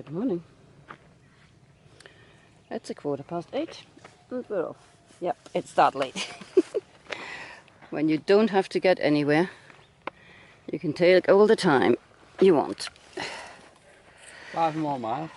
Good morning. It's 8:15 and we're off. Yep, it's that late. When you don't have to get anywhere, you can take all the time you want. 5 more miles.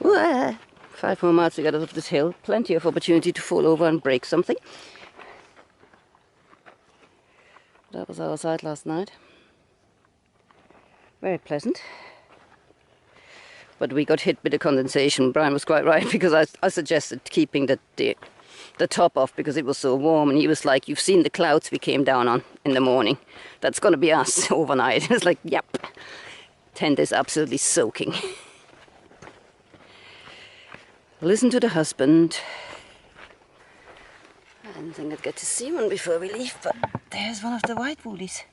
Wah! 5 more miles to get us up this hill. Plenty of opportunity to fall over and break something. That was our side last night. Very pleasant. But we got hit with the condensation. Brian was quite right, because I suggested keeping the top off because it was so warm, and he was like, "You've seen the clouds we came down on in the morning. That's going to be us overnight." It's like, yep. Tent is absolutely soaking. Listen to the husband. I didn't think I'd get to see one before we leave, but there's one of the white woolies.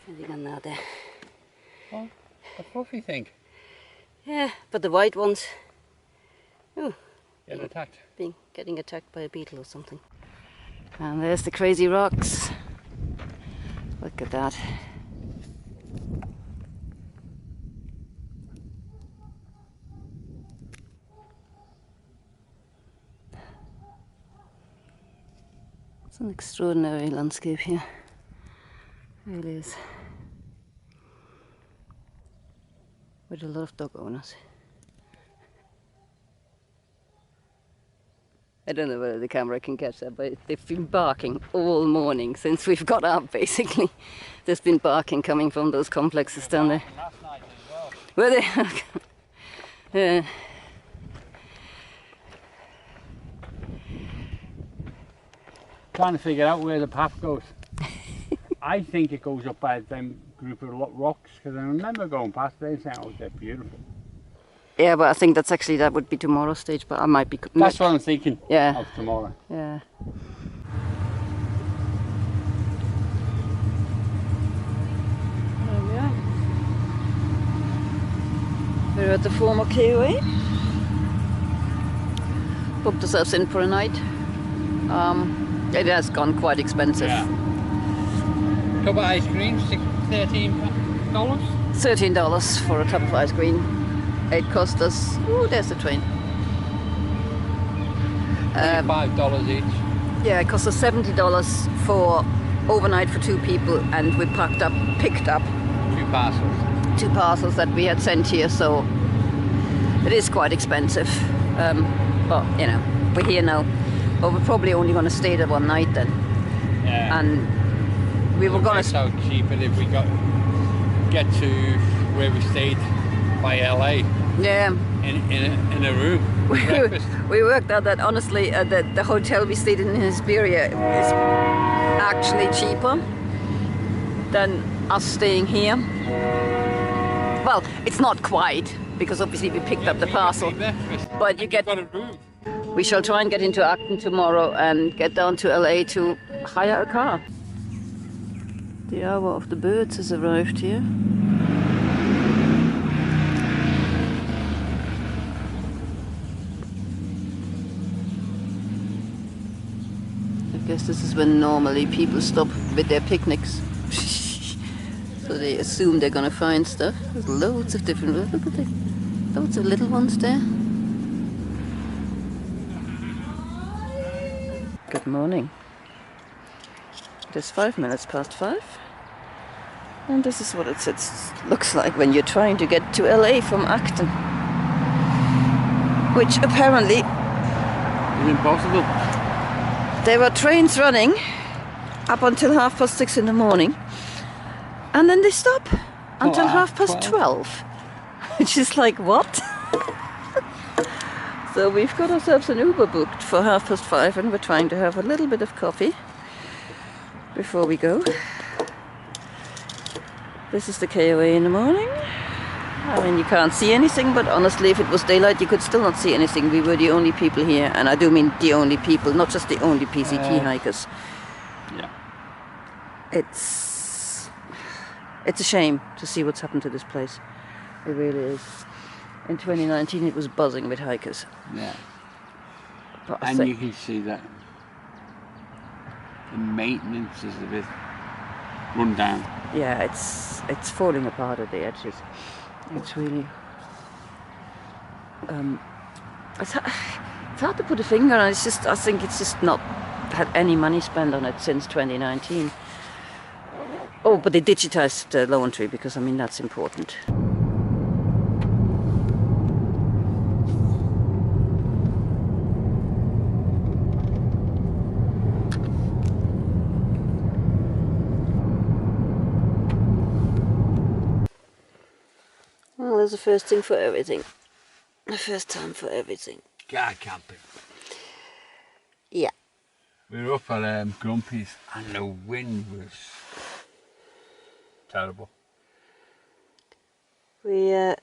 Anything on that there? Oh, a fluffy thing. Yeah, but the white ones, oh, getting attacked by a beetle or something. And there's the crazy rocks. Look at that. It's an extraordinary landscape here. It really is. With a lot of dog owners. I don't know whether the camera can catch that, but they've been barking all morning since we've got up, basically. There's been barking coming from those complexes down there. Last night as well. Were they? Yeah. Trying to figure out where the path goes. I think it goes up by them group of rocks, because I remember going past there and saying, "Oh, they're beautiful." Yeah, but I think that would be tomorrow's stage, but I might be... That's what I'm thinking. Yeah. Of tomorrow. Yeah. There we are. We're at the former KOA. Booked ourselves in for a night. It has gone quite expensive. Yeah. Cup of ice cream, $13. $13 for a cup of ice cream. It cost us... Oh, there's the train. $5 each. Yeah, it cost us $70 for overnight for 2 people, and we picked up 2 parcels. 2 parcels that we had sent here, so it is quite expensive. But you know, we're here now. But we're probably only going to stay there one night then. Yeah. And we were going to... How cheap it if we get to where we stayed by LA. Yeah. In a room. We worked out that honestly the hotel we stayed in Hesperia is actually cheaper than us staying here. Well, it's not quite, because obviously we picked up the parcel. But you get... We shall try and get into Acton tomorrow and get down to LA to hire a car. The hour of the birds has arrived here. I guess this is when normally people stop with their picnics. So they assume they're gonna find stuff. There's loads of different... Look at the... Loads of little ones there. Good morning. It is 5 minutes past 5. And this is what it looks like when you're trying to get to LA from Acton. Which apparently... It's impossible. There were trains running up until 6:30 in the morning. And then they stop until 12:30. Which is like, what? So we've got ourselves an Uber booked for 5:30, and we're trying to have a little bit of coffee before we go. This is the KOA in the morning. I mean, you can't see anything, but honestly, if it was daylight, you could still not see anything. We were the only people here, and I do mean the only people, not just the only PCT hikers. Yeah. It's a shame to see what's happened to this place. It really is. In 2019, it was buzzing with hikers. Yeah. But And you can see that the maintenance is a bit run down. Yeah, it's falling apart at the edges. It's really it's hard to put a finger on. It's just, I think it's just not had any money spent on it since 2019. Oh, but they digitized the laundry, because I mean that's important. Well, there's a first thing for everything. The first time for everything. Car camping. Yeah. We were up at Grumpy's and the wind was terrible. We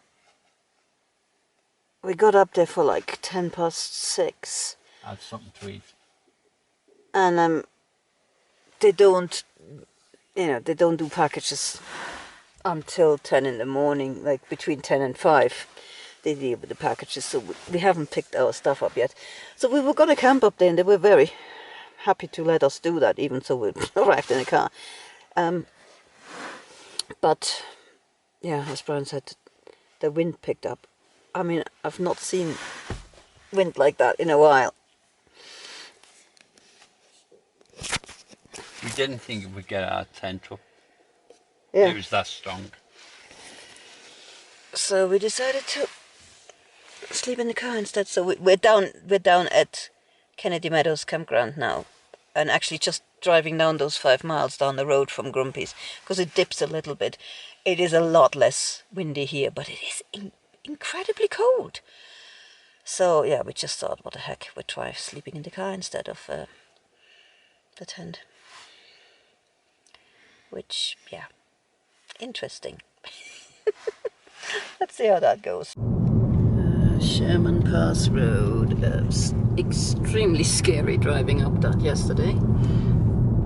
got up there for like 6:10. Had something to eat. And they don't do packages until 10 in the morning, like between 10 and 5. They deal with the packages, so we haven't picked our stuff up yet. So we were going to camp up there, and they were very happy to let us do that, even so we arrived in a car. But yeah, as Brian said, the wind picked up. I mean, I've not seen wind like that in a while. We didn't think it would get our tent up. Yeah. It was that strong. So we decided to sleep in the car instead. So we're down at Kennedy Meadows campground now, and actually just driving down those 5 miles down the road from Grumpy's, because it dips a little bit. It is a lot less windy here, but it is incredibly cold. So yeah, we just thought, what the heck, we'd try sleeping in the car instead of the tent. Which, yeah, interesting. Let's see how that goes. Sherman Pass Road. Extremely scary driving up that yesterday,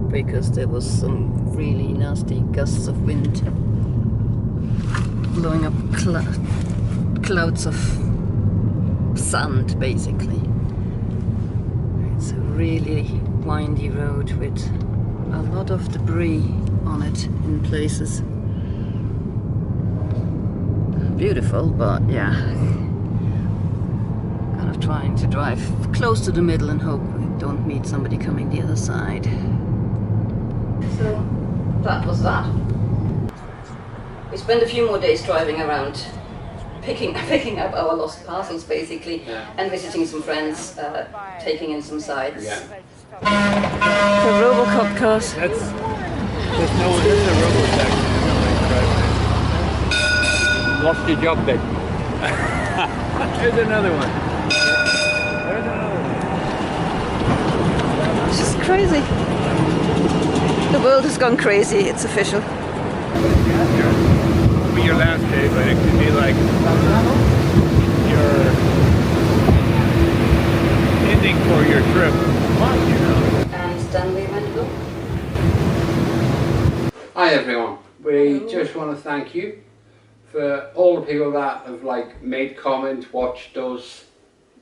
because there was some really nasty gusts of wind blowing up clouds of sand, basically. It's a really windy road with a lot of debris on it in places. Beautiful, but yeah, kind of trying to drive close to the middle and hope we don't meet somebody coming the other side. So that was that. We spent a few more days driving around, picking up our lost parcels, basically, and visiting some friends, taking in some sights. Yeah. The Robocop cars. There's a Robocop. Lost your job then. Here's another one. There's another one. It's just crazy. The world has gone crazy, it's official. It'll be your last day, but it could be like your ending for your trip. And then we went home. Hi everyone. We just want to thank you for all the people that have made comments, watched us.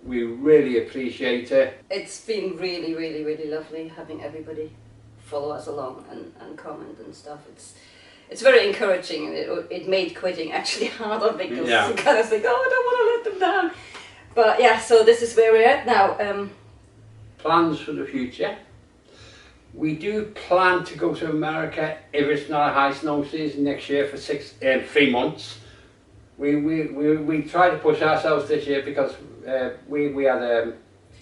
We really appreciate it. It's been really, really, really lovely having everybody follow us along and comment and stuff. It's very encouraging, and it made quitting actually harder, because you kind of think, oh, I don't want to let them down. But yeah, so this is where we're at now. Plans for the future. We do plan to go to America if it's not a high snow season next year for 3 months. We try to push ourselves this year because we had the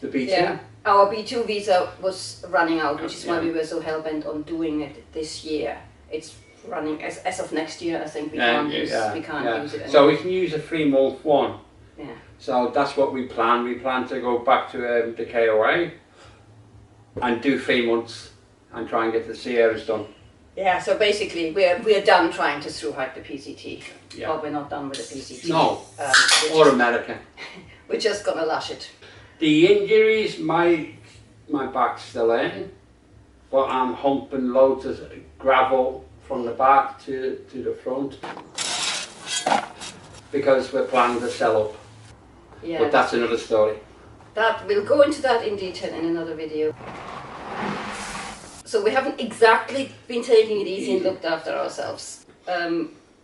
B2. Yeah, our B2 visa was running out, which is why we were so hell-bent on doing it this year. It's running as of next year. I think we can't use it anymore. So we can use a 3-month one. Yeah. So that's what we plan. We plan to go back to the KOA and do 3 months and try and get the Sierras done. Yeah, so basically we're done trying to through-hike the PCT, but we're not done with the PCT. No, or America. We're just gonna lash it. The injuries, my back's still in, but I'm humping loads of gravel from the back to the front because we're planning to sell up. Yeah. But that's another story. We'll go into that in detail in another video. So we haven't exactly been taking it easy and looked after ourselves.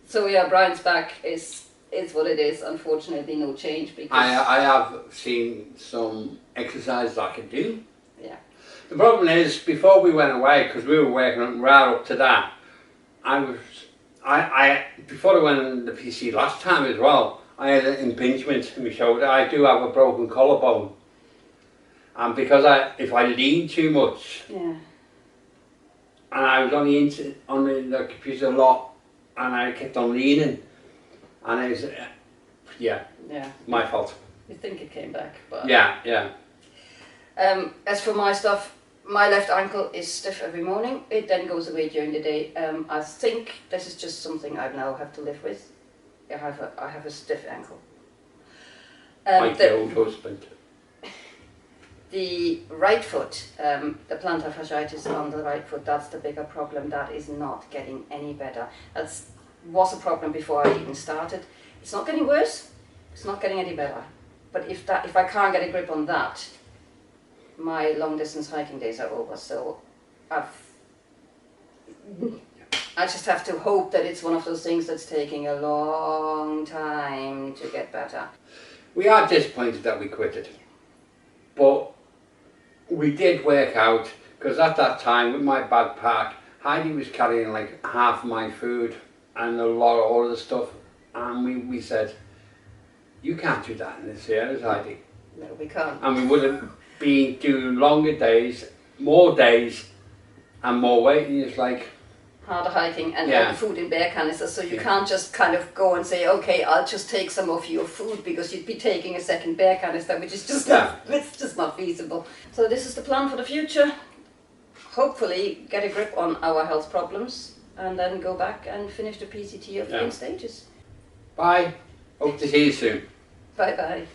So yeah, Brian's back is what it is. Unfortunately, no change because I have seen some exercises I can do. yeah. The problem is, before we went away, because we were working right up to that, before I went on the PC last time as well, I had an impingement in my shoulder. I do have a broken collarbone. And because if I lean too much, Yeah. and I was only on the computer a lot, and I kept on leaning, and it was, yeah, my fault. You think it came back, but Yeah. As for my stuff, my left ankle is stiff every morning. It then goes away during the day. I think this is just something I now have to live with. I have a stiff ankle. Like the old husband. The right foot, the plantar fasciitis on the right foot, that's the bigger problem. That is not getting any better. That was a problem before I even started. It's not getting worse, it's not getting any better. But if I can't get a grip on that, my long distance hiking days are over. So I just have to hope that it's one of those things that's taking a long time to get better. We are disappointed that we quit it. But we did work out, because at that time with my backpack, Heidi was carrying like half my food and a lot of all of the stuff, and we said, you can't do that in this area, Heidi. No, we can't. And we would have been doing longer days, and more weight, and it's like... Harder hiking and all the food in bear canisters, so you can't just kind of go and say, okay, I'll just take some of your food, because you'd be taking a second bear canister, which is just it's just not feasible. So this is the plan for the future. Hopefully get a grip on our health problems and then go back and finish the PCT of 3 stages. Bye. Hope to see you soon. Bye bye.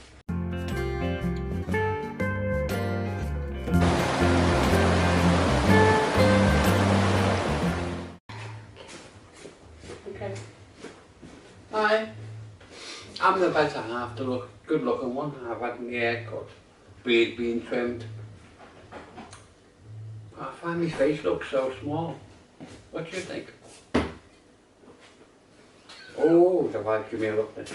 Hi. I'm the better half, the good looking one. I've had my hair cut, beard being trimmed. I find my face looks so small. What do you think? Oh, the wife give me a look then.